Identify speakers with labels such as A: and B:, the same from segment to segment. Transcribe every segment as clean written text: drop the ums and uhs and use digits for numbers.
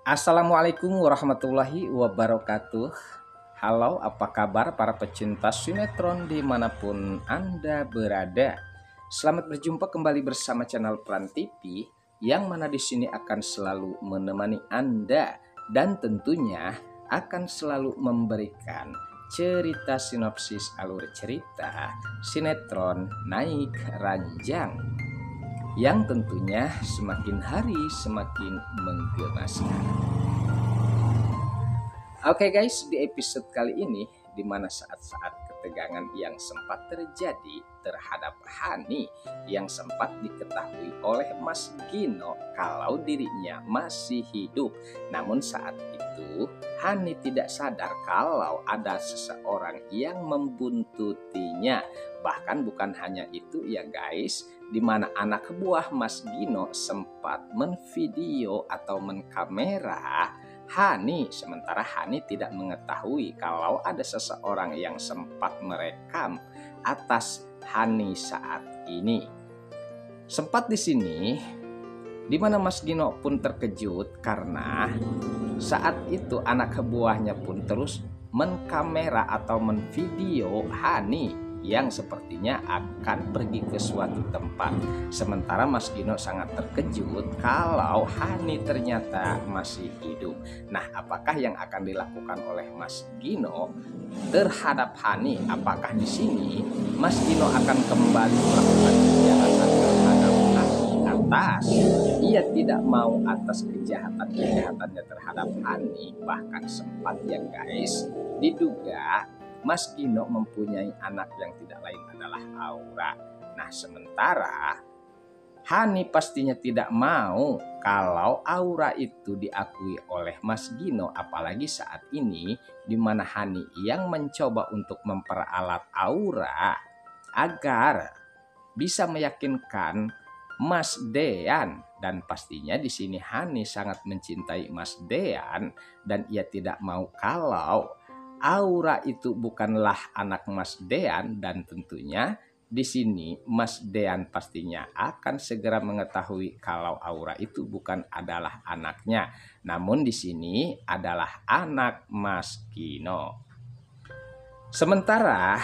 A: Assalamualaikum warahmatullahi wabarakatuh. Halo, apa kabar para pecinta sinetron dimanapun Anda berada? Selamat berjumpa kembali bersama channel Pran TV, yang mana di sini akan selalu menemani Anda dan tentunya akan selalu memberikan cerita sinopsis alur cerita sinetron Naik Ranjang yang tentunya semakin hari semakin menggemaskan. Oke guys, di episode kali ini, di mana saat-saat ketegangan yang sempat terjadi terhadap Hani yang sempat diketahui oleh Mas Gino kalau dirinya masih hidup. Namun saat itu Hani tidak sadar kalau ada seseorang yang membuntutinya. Bahkan bukan hanya itu ya guys, di mana anak buah Mas Gino sempat menvideo atau menkamera Hani, sementara Hani tidak mengetahui kalau ada seseorang yang sempat merekam atas Hani saat ini. Sempat di sini, di mana Mas Gino pun terkejut karena saat itu anak buahnya pun terus menkamera atau menvideo Hani yang sepertinya akan pergi ke suatu tempat. Sementara Mas Gino sangat terkejut kalau Hani ternyata masih hidup. Nah, apakah yang akan dilakukan oleh Mas Gino terhadap Hani? Apakah di sini Mas Gino akan kembali melakukan kejahatan terhadap Hani atas ia tidak mau atas kejahatan-kejahatannya terhadap Hani? Bahkan sempat ya guys, diduga Mas Gino mempunyai anak yang tidak lain adalah Aura. Nah, sementara Hani pastinya tidak mau kalau Aura itu diakui oleh Mas Gino, apalagi saat ini di mana Hani yang mencoba untuk memperalat Aura agar bisa meyakinkan Mas Dean, dan pastinya di sini Hani sangat mencintai Mas Dean dan ia tidak mau kalau Aura itu bukanlah anak Mas Dean, dan tentunya di sini Mas Dean pastinya akan segera mengetahui kalau Aura itu bukan adalah anaknya, namun di sini adalah anak Mas Gino. Sementara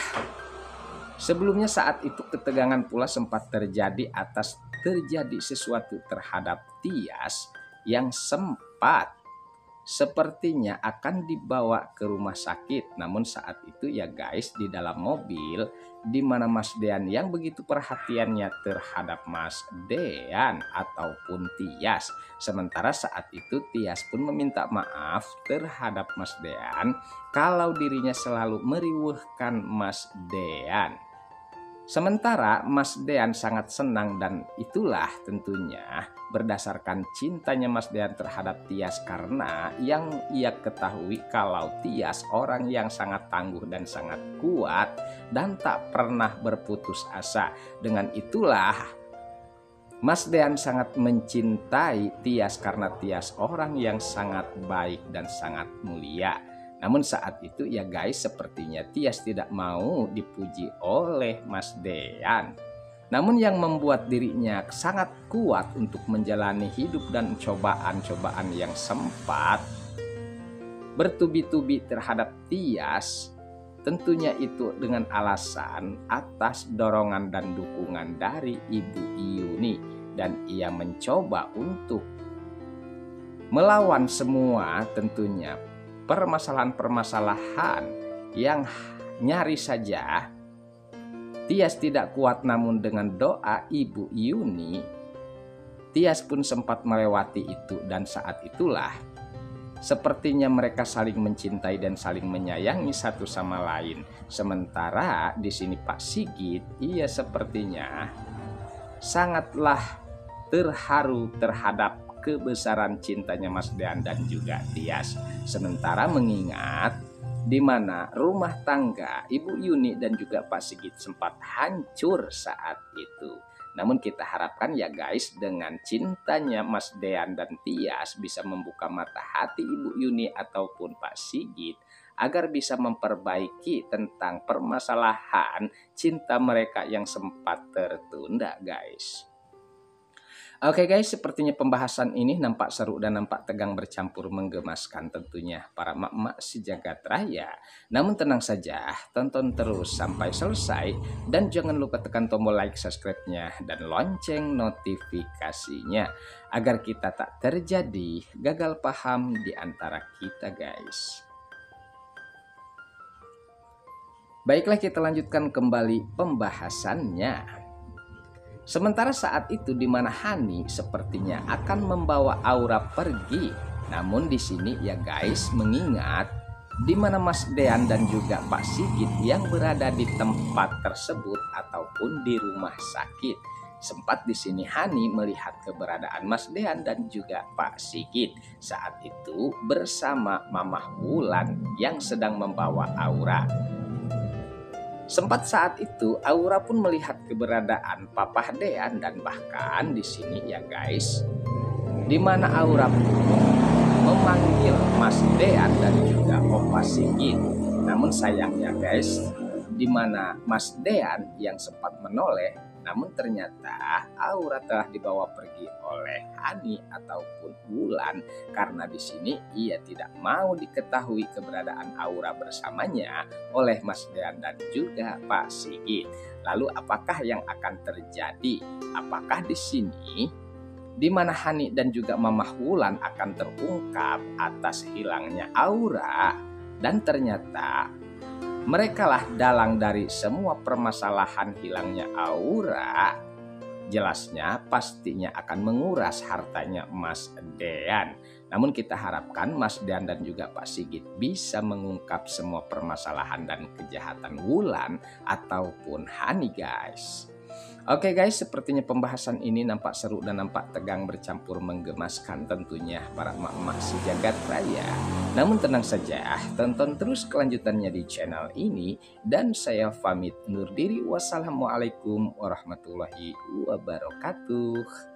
A: sebelumnya saat itu ketegangan pula sempat terjadi atas terjadi sesuatu terhadap Tias yang sempat sepertinya akan dibawa ke rumah sakit. Namun saat itu ya guys, di dalam mobil di mana Mas Dean yang begitu perhatiannya terhadap Mas Dean ataupun Tias. Sementara saat itu Tias pun meminta maaf terhadap Mas Dean kalau dirinya selalu meriweuhkan Mas Dean. Sementara Mas Dean sangat senang, dan itulah tentunya berdasarkan cintanya Mas Dean terhadap Tias karena yang ia ketahui kalau Tias orang yang sangat tangguh dan sangat kuat dan tak pernah berputus asa. Dengan itulah Mas Dean sangat mencintai Tias karena Tias orang yang sangat baik dan sangat mulia. Namun saat itu ya guys, sepertinya Tias tidak mau dipuji oleh Mas Dean. Namun yang membuat dirinya sangat kuat untuk menjalani hidup dan cobaan-cobaan yang sempat bertubi-tubi terhadap Tias, tentunya itu dengan alasan atas dorongan dan dukungan dari Ibu Yuni, dan ia mencoba untuk melawan semua tentunya permasalahan-permasalahan yang nyaris saja Tias tidak kuat. Namun dengan doa Ibu Yuni, Tias pun sempat melewati itu, dan saat itulah sepertinya mereka saling mencintai dan saling menyayangi satu sama lain. Sementara di sini Pak Sigit, ia sepertinya sangatlah terharu terhadap kebesaran cintanya Mas Dean dan juga Tias. Sementara mengingat di mana rumah tangga Ibu Yuni dan juga Pak Sigit sempat hancur saat itu. Namun kita harapkan ya guys, dengan cintanya Mas Dean dan Tias bisa membuka mata hati Ibu Yuni ataupun Pak Sigit agar bisa memperbaiki tentang permasalahan cinta mereka yang sempat tertunda guys. Oke guys, sepertinya pembahasan ini nampak seru dan nampak tegang bercampur menggemaskan tentunya para emak-emak sejagat raya. Namun tenang saja, tonton terus sampai selesai dan jangan lupa tekan tombol like, subscribe-nya dan lonceng notifikasinya agar kita tak terjadi gagal paham di antara kita guys. Baiklah, kita lanjutkan kembali pembahasannya. Sementara saat itu di mana Hani sepertinya akan membawa Aura pergi. Namun di sini ya guys, mengingat di mana Mas Dean dan juga Pak Sigit yang berada di tempat tersebut ataupun di rumah sakit. Sempat di sini Hani melihat keberadaan Mas Dean dan juga Pak Sigit saat itu bersama Mamah Wulan yang sedang membawa Aura. Sempat saat itu Aura pun melihat keberadaan Papa Dean dan bahkan di sini ya guys, di mana Aura memanggil Mas Dean dan juga Opa Sigit. Namun sayangnya guys, di mana Mas Dean yang sempat menoleh, namun ternyata Aura telah dibawa pergi oleh Hani ataupun Wulan karena di sini ia tidak mau diketahui keberadaan Aura bersamanya oleh Mas Dean dan juga Pak Sigit. Lalu apakah yang akan terjadi? Apakah di sini di mana Hani dan juga Mamah Wulan akan terungkap atas hilangnya Aura dan ternyata merekalah dalang dari semua permasalahan hilangnya Aura? Jelasnya pastinya akan menguras hartanya Mas Dean. Namun kita harapkan Mas Dean dan juga Pak Sigit bisa mengungkap semua permasalahan dan kejahatan Wulan ataupun Hani guys. Oke guys, sepertinya pembahasan ini nampak seru dan nampak tegang bercampur menggemaskan tentunya para emak-emak sejagat raya. Namun tenang saja, tonton terus kelanjutannya di channel ini dan saya pamit undur diri. Wassalamualaikum warahmatullahi wabarakatuh.